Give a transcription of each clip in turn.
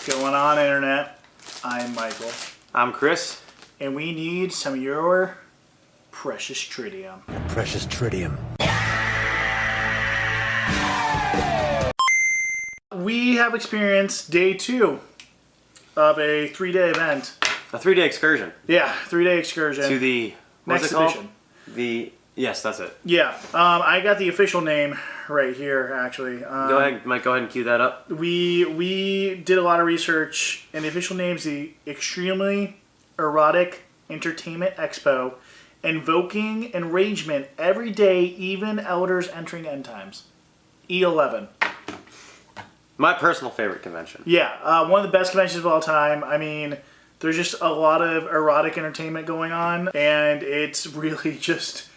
Going on, Internet? I'm Michael. I'm Chris. And we need some of your precious tritium. Precious tritium. We have experienced day 2 of a 3-day event. A 3-day excursion. Yeah, 3-day excursion. To the... Next edition. Yes, that's it. Yeah, I got the official name right here, actually. Go ahead, Mike, go ahead and cue that up. We did a lot of research, and the official name is the Extremely Erotic Entertainment Expo, invoking enragement every day, even elders entering end times. E11. My personal favorite convention. Yeah, one of the best conventions of all time. I mean, there's just a lot of erotic entertainment going on, and it's really just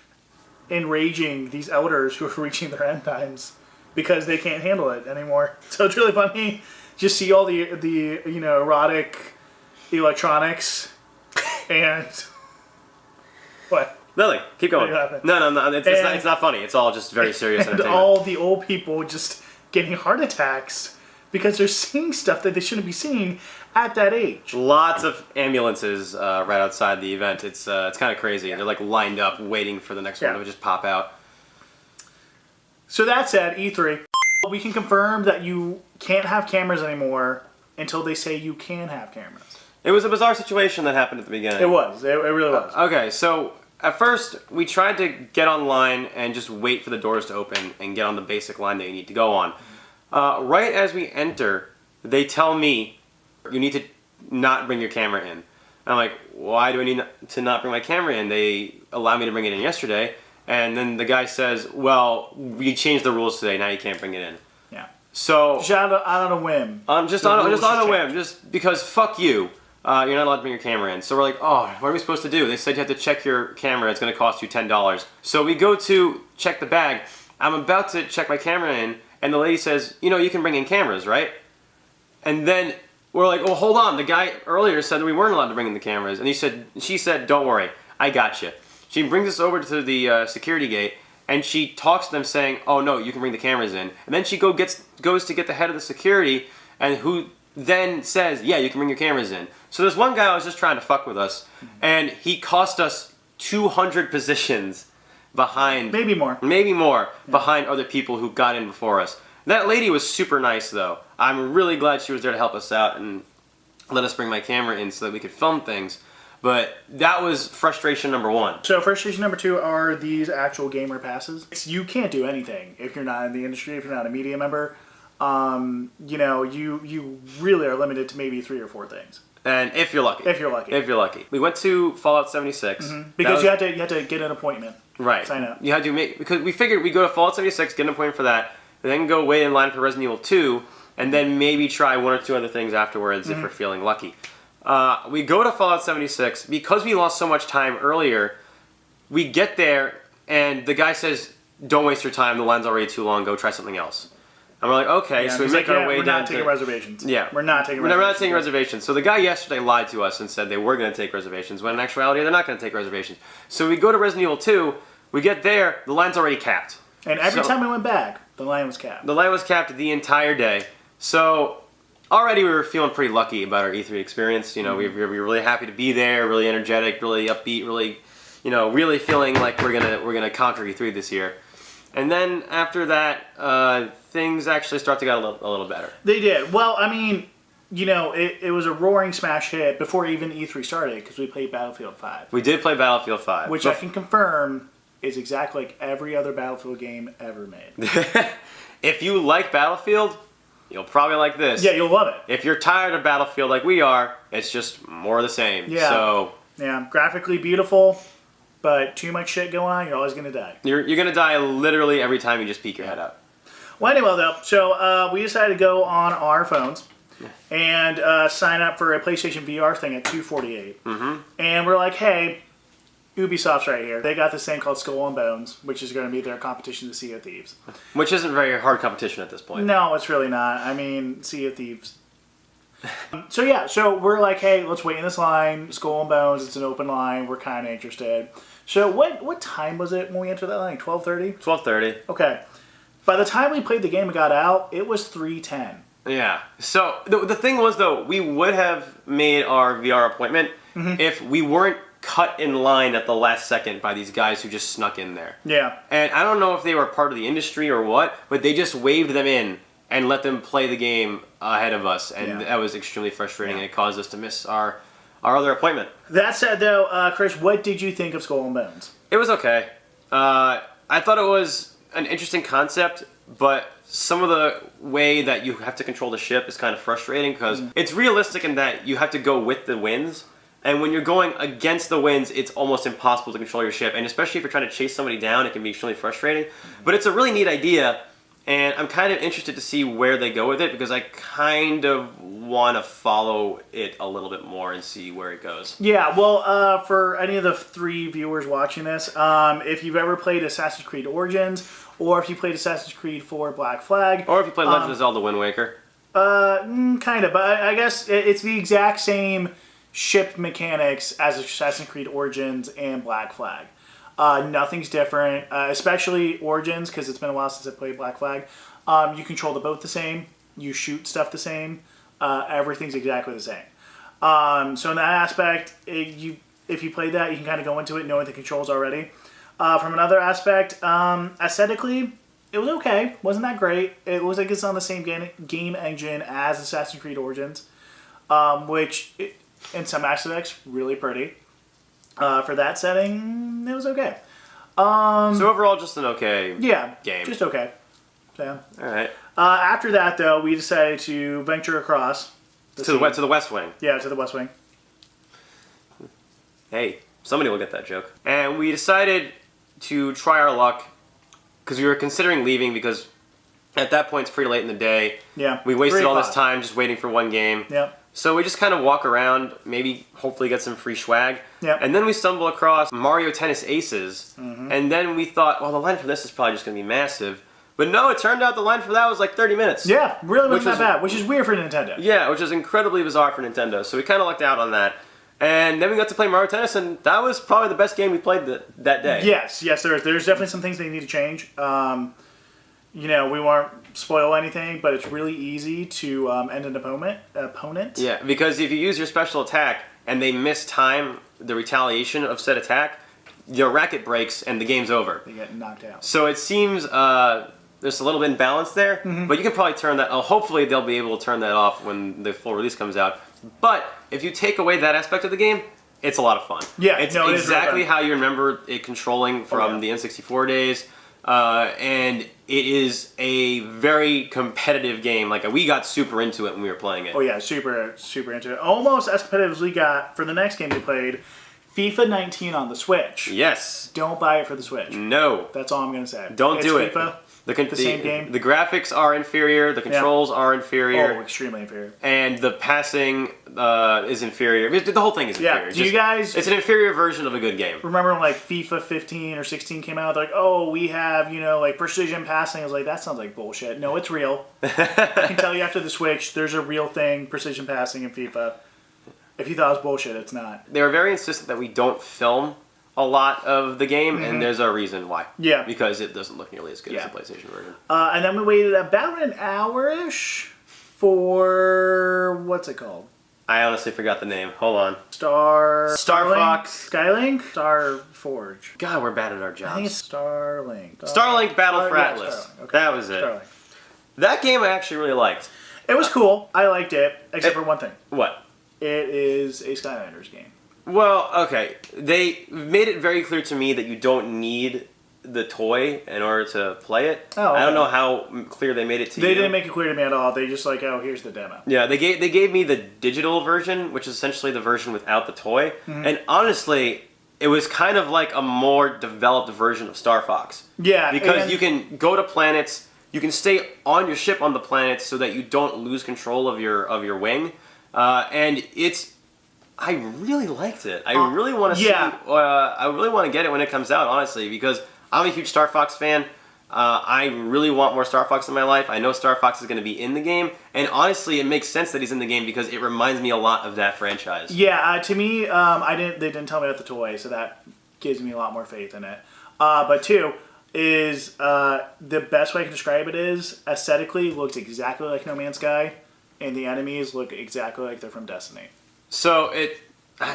enraging these elders who are reaching their end times because they can't handle it anymore. So it's really funny. Just see all the erotic electronics and what? Lily, keep going. No. It's not funny. It's all just very serious and entertainment. All the old people just getting heart attacks because they're seeing stuff that they shouldn't be seeing at that age. Lots of ambulances right outside the event. It's kind of crazy. They're like lined up waiting for the next one to just pop out. So that said, E3, we can confirm that you can't have cameras anymore until they say you can have cameras. It was a bizarre situation that happened at the beginning. It was. It really was. Okay, so at first we tried to get online and just wait for the doors to open and get on the basic line that you need to go on. Right as we enter, they tell me, you need to not bring your camera in. And I'm like, why do I need to not bring my camera in? They allowed me to bring it in yesterday. And then the guy says, well, we changed the rules today, now you can't bring it in. Yeah. So... Just out on a whim. Just on a whim, just because fuck you. You're not allowed to bring your camera in. So we're like, oh, what are we supposed to do? They said you have to check your camera. It's going to cost you $10. So we go to check the bag. I'm about to check my camera in, and the lady says, you can bring in cameras, right? And then we're like, well, hold on. The guy earlier said that we weren't allowed to bring in the cameras. And she said, don't worry. I got you. She brings us over to the security gate, and she talks to them saying, oh, no, you can bring the cameras in. And then she goes to get the head of the security, and who then says, yeah, you can bring your cameras in. So there's one guy who was just trying to fuck with us, and he cost us 200 positions behind... Maybe more, behind other people who got in before us. That lady was super nice, though. I'm really glad she was there to help us out and let us bring my camera in so that we could film things. But that was frustration number 1. So frustration number 2 are these actual gamer passes. You can't do anything if you're not in the industry, if you're not a media member. You really are limited to maybe 3 or 4 things. And if you're lucky. If you're lucky. We went to Fallout 76. Mm-hmm. Because you had to get an appointment. Right. Sign up. You had to because we figured we'd go to Fallout 76, get an appointment for that, then go wait in line for Resident Evil 2, and then maybe try 1 or 2 other things afterwards if we're feeling lucky. We go to Fallout 76. Because we lost so much time earlier, we get there, and the guy says, don't waste your time, the line's already too long, go try something else. And we're like, okay, so we make our way down to... We're not taking reservations. Yeah. We're not taking reservations. So the guy yesterday lied to us and said they were going to take reservations, when in actuality they're not going to take reservations. So we go to Resident Evil 2, we get there, the line's already capped. And every time we went back, the line was capped. The line was capped the entire day. So already we were feeling pretty lucky about our E3 experience. We were really happy to be there, really energetic, really upbeat, really, really feeling like we're gonna conquer E3 this year. And then after that, things actually start to get a little better. They did. Well, I mean, it was a roaring smash hit before even E3 started because we played Battlefield 5. We did play Battlefield 5. Which I can confirm is exactly like every other Battlefield game ever made. If you like Battlefield, you'll probably like this. Yeah, you'll love it. If you're tired of Battlefield like we are, it's just more of the same. Yeah. Yeah, graphically beautiful, but too much shit going on, you're always going to die. You're going to die literally every time you just peek your head out. Well, anyway, though, so we decided to go on our phones and sign up for a PlayStation VR thing at $248. Mm-hmm. And we're like, hey, Ubisoft's right here. They got this thing called Skull and Bones, which is going to be their competition to Sea of Thieves. Which isn't very hard competition at this point. No, it's really not. I mean, Sea of Thieves. So we're like, hey, let's wait in this line. Skull and Bones, it's an open line. We're kind of interested. So what time was it when we entered that line? 12:30? 12:30. Okay. By the time we played the game and got out, it was 3:10. Yeah. So the thing was, though, we would have made our VR appointment if we weren't cut in line at the last second by these guys who just snuck in there. Yeah. And I don't know if they were part of the industry or what, but they just waved them in and let them play the game ahead of us, and that was extremely frustrating, and it caused us to miss our other appointment. That said, though, Chris, what did you think of Skull and Bones? It was okay. I thought it was an interesting concept, but some of the way that you have to control the ship is kind of frustrating because it's realistic in that you have to go with the winds, and when you're going against the winds, it's almost impossible to control your ship, and especially if you're trying to chase somebody down, it can be extremely frustrating. But it's a really neat idea, and I'm kind of interested to see where they go with it because I kind of want to follow it a little bit more and see where it goes. Yeah, well, for any of the 3 viewers watching this, if you've ever played Assassin's Creed Origins, or if you played Assassin's Creed 4 Black Flag, Or if you played Legend of Zelda Wind Waker. Kind of, but I guess it's the exact same ship mechanics as Assassin's Creed Origins and Black Flag. Nothing's different, especially Origins, because it's been a while since I played Black Flag. You control the boat the same, you shoot stuff the same, everything's exactly the same. So in that aspect, if you played that, you can kind of go into it knowing the controls already. From another aspect, aesthetically, it was okay. Wasn't that great. It looks like it's on the same game engine as Assassin's Creed Origins, which, in some aspects, really pretty. For that setting, it was okay. So overall, just an okay game. Just okay. So, all right. After that, though, we decided to venture across to the West Wing. Yeah, to the West Wing. Hey, somebody will get that joke. And we decided to try our luck because we were considering leaving because at that point it's pretty late in the day. Yeah. We wasted all this time just waiting for one game. Yep. So we just kind of walk around, maybe hopefully get some free swag. Yep. And then we stumble across Mario Tennis Aces. And then we thought, well, the line for this is probably just going to be massive. But no, it turned out the line for that was like 30 minutes. Yeah, really wasn't that bad, which is weird for Nintendo. Yeah, which is incredibly bizarre for Nintendo. So we kind of lucked out on that. And then we got to play Mario Tennis, and that was probably the best game we played that day. Yes, there's definitely some things they need to change. We won't spoil anything, but it's really easy to end an opponent. Yeah, because if you use your special attack and they miss time the retaliation of said attack, your racket breaks and the game's over. They get knocked out. So it seems there's a little bit imbalance there, but you can probably turn that. Hopefully they'll be able to turn that off when the full release comes out. But if you take away that aspect of the game, it's a lot of fun. Yeah, it's no, exactly how you remember it controlling from the N64 days, and it is a very competitive game. Like we got super into it when we were playing it. Oh yeah, super into it. Almost as competitive as we got for the next game we played, FIFA 19 on the Switch. Yes. Don't buy it for the Switch. No. That's all I'm gonna say. Don't do it. FIFA. The same game. The graphics are inferior. The controls are inferior. Oh, extremely inferior. And the passing is inferior. The whole thing is inferior. Do you guys... It's an inferior version of a good game. Remember when, like, FIFA 15 or 16 came out? They're like, oh, we have, like, precision passing. I was like, that sounds like bullshit. No, it's real. I can tell you after the Switch, there's a real thing, precision passing in FIFA. If you thought it was bullshit, it's not. They were very insistent that we don't film a lot of the game, and there's a reason why. Yeah. Because it doesn't look nearly as good as the PlayStation version. And then we waited about an hour-ish for... what's it called? I honestly forgot the name. Hold on. Star Fox. Skylink? Star Forge. God, we're bad at our jobs. I think it's Starlink. Starlink Battle for Atlas. Okay. That was it. Starlink. That game I actually really liked. It was cool. I liked it, except for one thing. What? It is a Skylanders game. Well, okay. They made it very clear to me that you don't need the toy in order to play it. Oh, okay. I don't know how clear they made it to you. They didn't make it clear to me at all. They just like, oh, here's the demo. Yeah, they gave me the digital version, which is essentially the version without the toy. And honestly, it was kind of like a more developed version of Star Fox. Yeah. Because you can go to planets, you can stay on your ship on the planets so that you don't lose control of your wing. And I really liked it. I really want to see. I really want to get it when it comes out, honestly, because I'm a huge Star Fox fan. I really want more Star Fox in my life. I know Star Fox is going to be in the game, and honestly, it makes sense that he's in the game because it reminds me a lot of that franchise. Yeah, to me, they didn't tell me about the toy, so that gives me a lot more faith in it. But two is the best way I can describe it is aesthetically looks exactly like No Man's Sky. and the enemies look exactly like they're from Destiny. So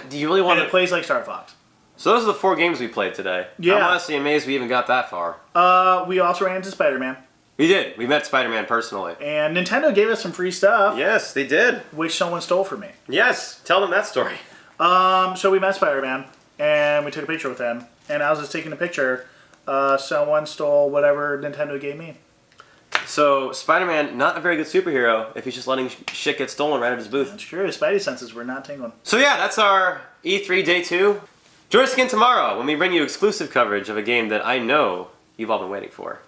do you really want And it plays like Star Fox. So those are the 4 games we played today. Yeah. I'm honestly amazed we even got that far. We also ran into Spider-Man. We did. We met Spider-Man personally. And Nintendo gave us some free stuff. Yes, they did. Which someone stole from me. Yes, tell them that story. So we met Spider-Man, and we took a picture with him. And as I was taking a picture, someone stole whatever Nintendo gave me. So, Spider-Man, not a very good superhero if he's just letting shit get stolen right out of his booth. That's true. His Spidey senses were not tingling. So yeah, that's our E3 Day 2. Join us again tomorrow when we bring you exclusive coverage of a game that I know you've all been waiting for.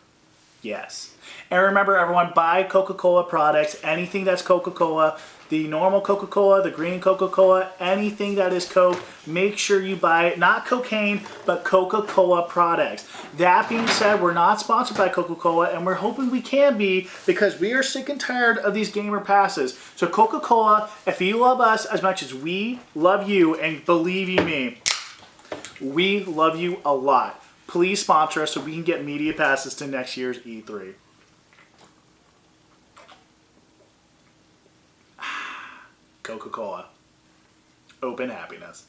Yes. And remember, everyone, buy Coca-Cola products. Anything that's Coca-Cola, the normal Coca-Cola, the green Coca-Cola, anything that is Coke, make sure you buy it. Not cocaine, but Coca-Cola products. That being said, we're not sponsored by Coca-Cola, and we're hoping we can be because we are sick and tired of these gamer passes. So Coca-Cola, if you love us as much as we love you, and believe you me, we love you a lot. Please sponsor us so we can get media passes to next year's E3. Coca-Cola. Open happiness.